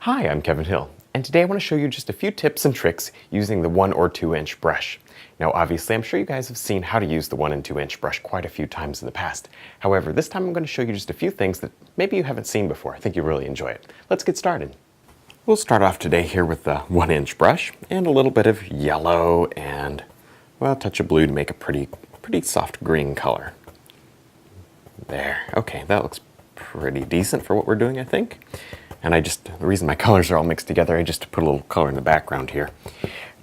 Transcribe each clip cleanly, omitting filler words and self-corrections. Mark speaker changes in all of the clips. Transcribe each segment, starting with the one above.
Speaker 1: Hi, I'm Kevin Hill, and today I want to show you just a few tips and tricks using the 1 or 2 inch brush. Now obviously I'm sure you guys have seen how to use the 1 and 2 inch brush quite a few times in the past. However, this time I'm going to show you just a few things that maybe you haven't seen before. I think you'll really enjoy it. Let's get started. We'll start off today here with the 1 inch brush and a little bit of yellow and, well, a touch of blue to make a pretty soft green color. There, okay, that looks pretty decent for what we're doing, I think. And the reason my colors are all mixed together, I just put a little color in the background here.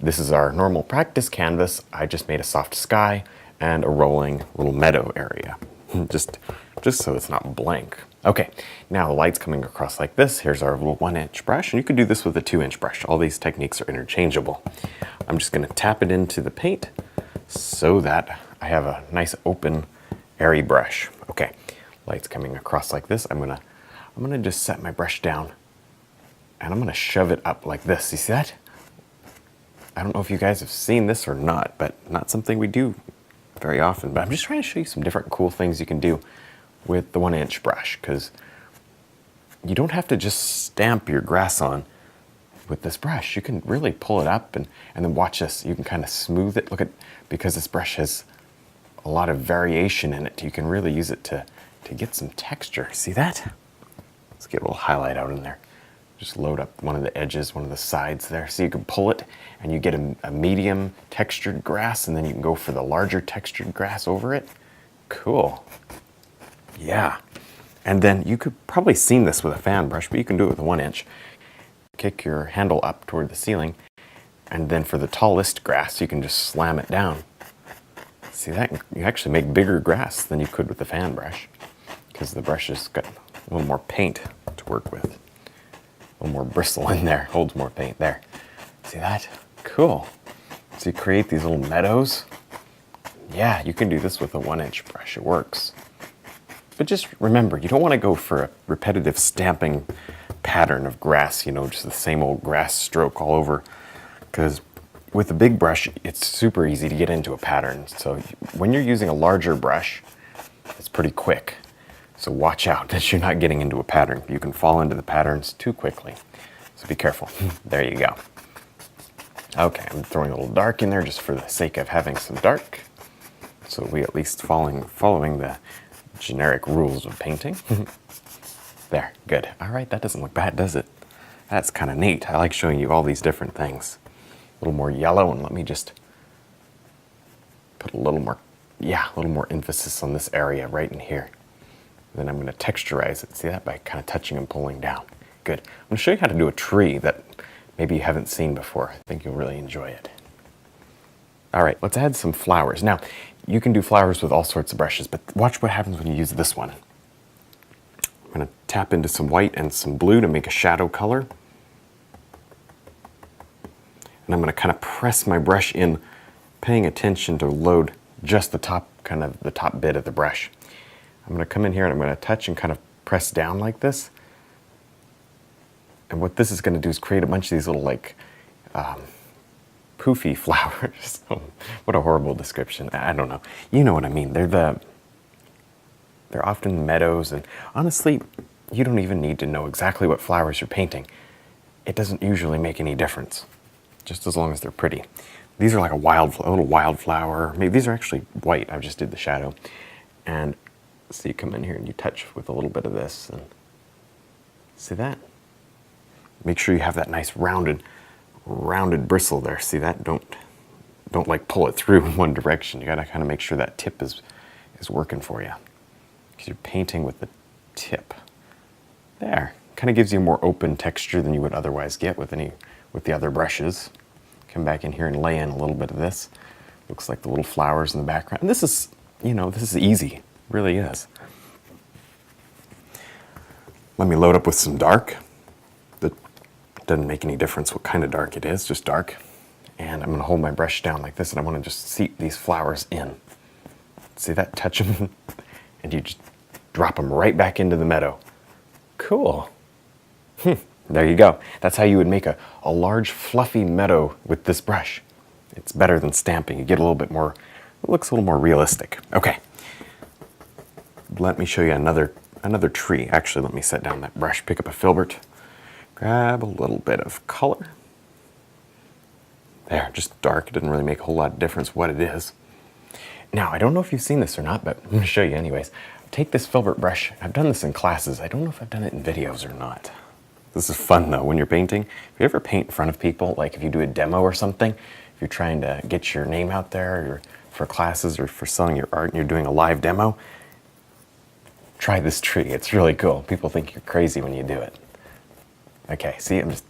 Speaker 1: This is our normal practice canvas. I just made a soft sky and a rolling little meadow area, just so it's not blank. Okay, now the light's coming across like this. Here's our little 1 inch brush, and you could do this with a 2 inch brush. All these techniques are interchangeable. I'm just gonna tap it into the paint so that I have a nice open, airy brush. Okay, light's coming across like this. I'm gonna just set my brush down and I'm gonna shove it up like this. You see that? I don't know if you guys have seen this or not, but not something we do very often. But I'm just trying to show you some different cool things you can do with the 1 inch brush, because you don't have to just stamp your grass on with this brush. You can really pull it up and then watch this. You can kind of smooth it. Look at, because this brush has a lot of variation in it, you can really use it to get some texture. See that? Let's get a little highlight out in there. Just load up one of the edges, one of the sides there. So you can pull it and you get a medium textured grass, and then you can go for the larger textured grass over it. Cool. Yeah. And then you could probably seen this with a fan brush, but you can do it with a 1 inch. Kick your handle up toward the ceiling, and then for the tallest grass, you can just slam it down. See that? You actually make bigger grass than you could with the fan brush, because the brush has got a little more paint to work with. A little more bristle in there, holds more paint there. See that? Cool. So you create these little meadows. Yeah, you can do this with a 1 inch brush, it works. But just remember, you don't want to go for a repetitive stamping pattern of grass, you know, just the same old grass stroke all over. Because with a big brush, it's super easy to get into a pattern. So when you're using a larger brush, it's pretty quick. So watch out that you're not getting into a pattern. You can fall into the patterns too quickly. So be careful. There you go. Okay, I'm throwing a little dark in there just for the sake of having some dark. So we at least following the generic rules of painting. There, good. All right, that doesn't look bad, does it? That's kind of neat. I like showing you all these different things. A little more yellow, and let me just put a little more emphasis on this area right in here. Then I'm going to texturize it. See that? By kind of touching and pulling down. Good. I'm going to show you how to do a tree that maybe you haven't seen before. I think you'll really enjoy it. All right, let's add some flowers. Now, you can do flowers with all sorts of brushes, but watch what happens when you use this one. I'm going to tap into some white and some blue to make a shadow color. And I'm going to kind of press my brush in, paying attention to load just the top bit of the brush. I'm going to come in here and I'm going to touch and kind of press down like this. And what this is going to do is create a bunch of these little poofy flowers. What a horrible description. I don't know. You know what I mean. They're often meadows, and honestly, you don't even need to know exactly what flowers you're painting. It doesn't usually make any difference, just as long as they're pretty. These are like a little wildflower. Maybe these are actually white. I just did the shadow. And so you come in here and you touch with a little bit of this, and see that? Make sure you have that nice rounded bristle there. See that? Don't like pull it through in one direction. You gotta kind of make sure that tip is working for you, because you're painting with the tip. There, kind of gives you a more open texture than you would otherwise get with the other brushes. Come back in here and lay in a little bit of this. Looks like the little flowers in the background. And this is, this is easy. It really is. Let me load up with some dark. That doesn't make any difference what kind of dark it is, just dark. And I'm going to hold my brush down like this, and I want to just seep these flowers in. See that? Touch them, and you just drop them right back into the meadow. Cool. There you go. That's how you would make a large fluffy meadow with this brush. It's better than stamping. You get a little bit more, it looks a little more realistic. Okay. Let me show you another tree. Actually, let me set down that brush, pick up a filbert, Grab a little bit of color. There, just dark. It doesn't really make a whole lot of difference what it is. Now, I don't know if you've seen this or not, but I'm going to show you anyways. Take this filbert brush. I've done this in classes. I don't know if I've done it in videos or not. This is fun though when you're painting. If you ever paint in front of people, like if you do a demo or something, if you're trying to get your name out there or for classes or for selling your art and you're doing a live demo, try this tree. It's really cool. People think you're crazy when you do it. Okay, see, I'm just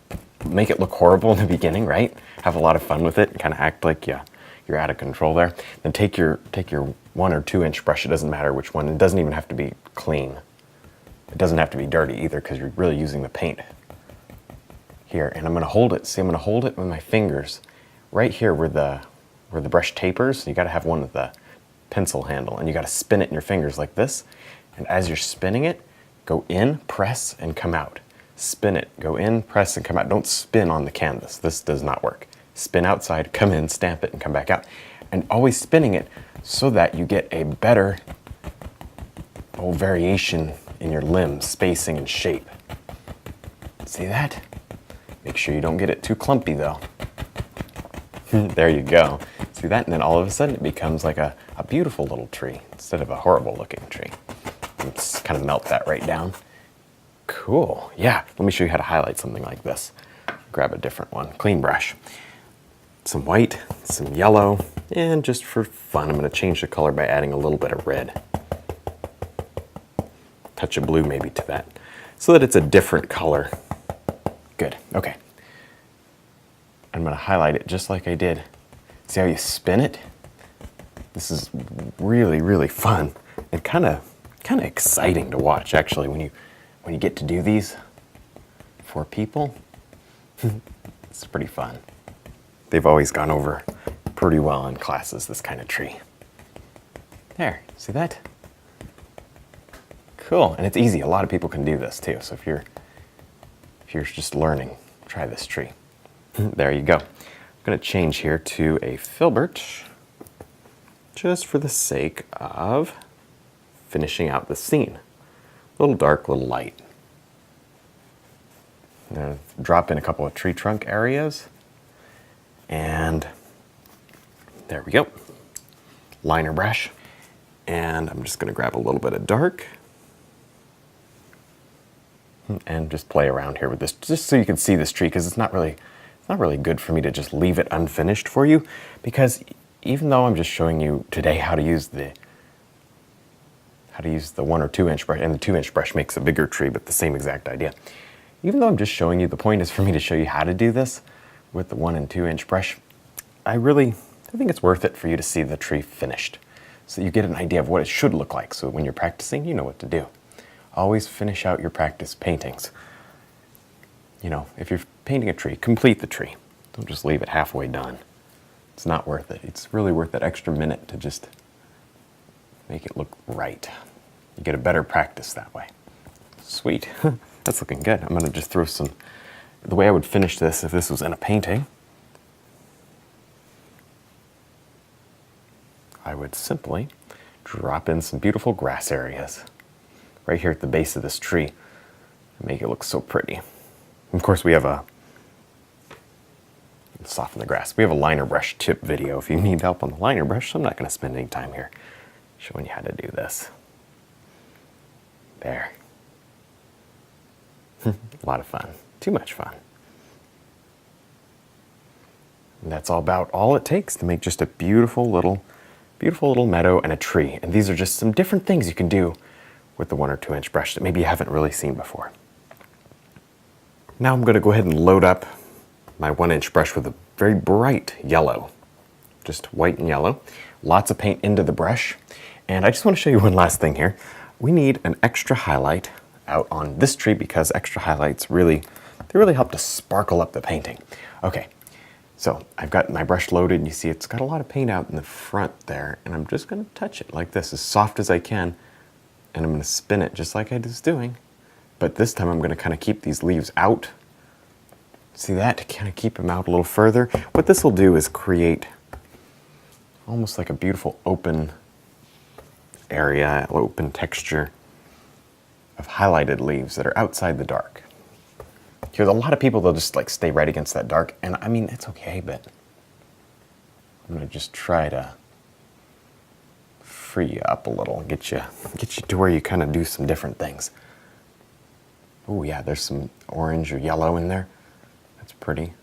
Speaker 1: make it look horrible in the beginning, right? Have a lot of fun with it and kind of act like you're out of control there. Then take your 1 or 2 inch brush. It doesn't matter which one. It doesn't even have to be clean. It doesn't have to be dirty either because you're really using the paint here. And I'm going to hold it. See, I'm going to hold it with my fingers right here where the brush tapers. You got to have one with the pencil handle, and you got to spin it in your fingers like this. And as you're spinning it, go in, press, and come out. Spin it, go in, press, and come out. Don't spin on the canvas. This does not work. Spin outside, come in, stamp it, and come back out. And always spinning it so that you get a better variation in your limbs, spacing and shape. See that? Make sure you don't get it too clumpy though. There you go. See that? And then all of a sudden it becomes like a beautiful little tree instead of a horrible looking tree. Let's kind of melt that right down. Cool. Yeah, let me show you how to highlight something like this. Grab a different one, clean brush. Some white, some yellow, and just for fun, I'm going to change the color by adding a little bit of red. Touch of blue maybe to that, so that it's a different color. Good, okay. I'm going to highlight it just like I did. See how you spin it? This is really, really fun and kind of exciting to watch actually when you get to do these for people. It's pretty fun. They've always gone over pretty well in classes, this kind of tree. There, see that? Cool, and it's easy. A lot of people can do this too. So if you're just learning, try this tree. There you go. I'm going to change here to a filbert just for the sake of finishing out the scene. A little dark, a little light. I'm going to drop in a couple of tree trunk areas. And there we go. Liner brush. And I'm just going to grab a little bit of dark and just play around here with this, just so you can see this tree, because it's not really good for me to just leave it unfinished for you, because even though I'm just showing you today how to use the 1 or 2 inch brush, and the 2 inch brush makes a bigger tree, but the same exact idea. Even though I'm just showing you, the point is for me to show you how to do this with the 1 and 2 inch brush. I think it's worth it for you to see the tree finished, so you get an idea of what it should look like, so when you're practicing, you know what to do. Always finish out your practice paintings. You know, if you're painting a tree, complete the tree. Don't just leave it halfway done. It's not worth it. It's really worth that extra minute to just make it look right. You get a better practice that way. Sweet. That's looking good. I'm going to just throw some, the way I would finish this if this was in a painting, I would simply drop in some beautiful grass areas right here at the base of this tree and make it look so pretty. Of course, we have soften the grass. We have a liner brush tip video if you need help on the liner brush, so I'm not going to spend any time here showing you how to do this. There. A lot of fun. Too much fun. And that's about all it takes to make just a beautiful little meadow and a tree. And these are just some different things you can do with the 1 or 2 inch brush that maybe you haven't really seen before. Now I'm going to go ahead and load up my 1 inch brush with a very bright yellow, just white and yellow. Lots of paint into the brush. And I just want to show you one last thing here. We need an extra highlight out on this tree because extra highlights really help to sparkle up the painting. Okay, so I've got my brush loaded and you see it's got a lot of paint out in the front there, and I'm just going to touch it like this as soft as I can, and I'm going to spin it just like I was doing, but this time I'm going to kind of keep these leaves out. See that? Kind of keep them out a little further. What this will do is create almost like a beautiful open area, open texture of highlighted leaves that are outside the dark. Because a lot of people, they'll just like stay right against that dark. And I mean, it's okay, but I'm gonna just try to free you up a little, get you to where you kind of do some different things. Oh yeah, there's some orange or yellow in there. That's pretty.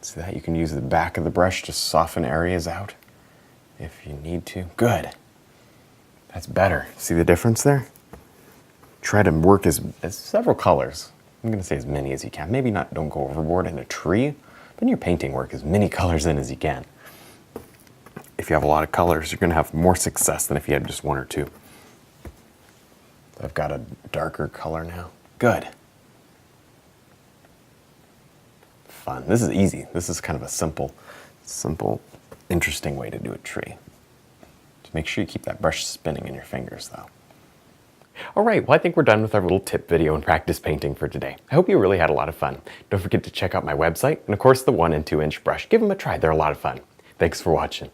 Speaker 1: See that? You can use the back of the brush to soften areas out if you need to. Good. That's better. See the difference there? Try to work as several colors. I'm going to say as many as you can. Maybe not, don't go overboard in a tree, but in your painting work, as many colors in as you can. If you have a lot of colors, you're going to have more success than if you had just one or two. I've got a darker color now. Good. Fun. This is easy. This is kind of a simple, interesting way to do a tree. Just make sure you keep that brush spinning in your fingers though. All right, well I think we're done with our little tip video and practice painting for today. I hope you really had a lot of fun. Don't forget to check out my website and of course the 1 and 2 inch brush. Give them a try, they're a lot of fun. Thanks for watching.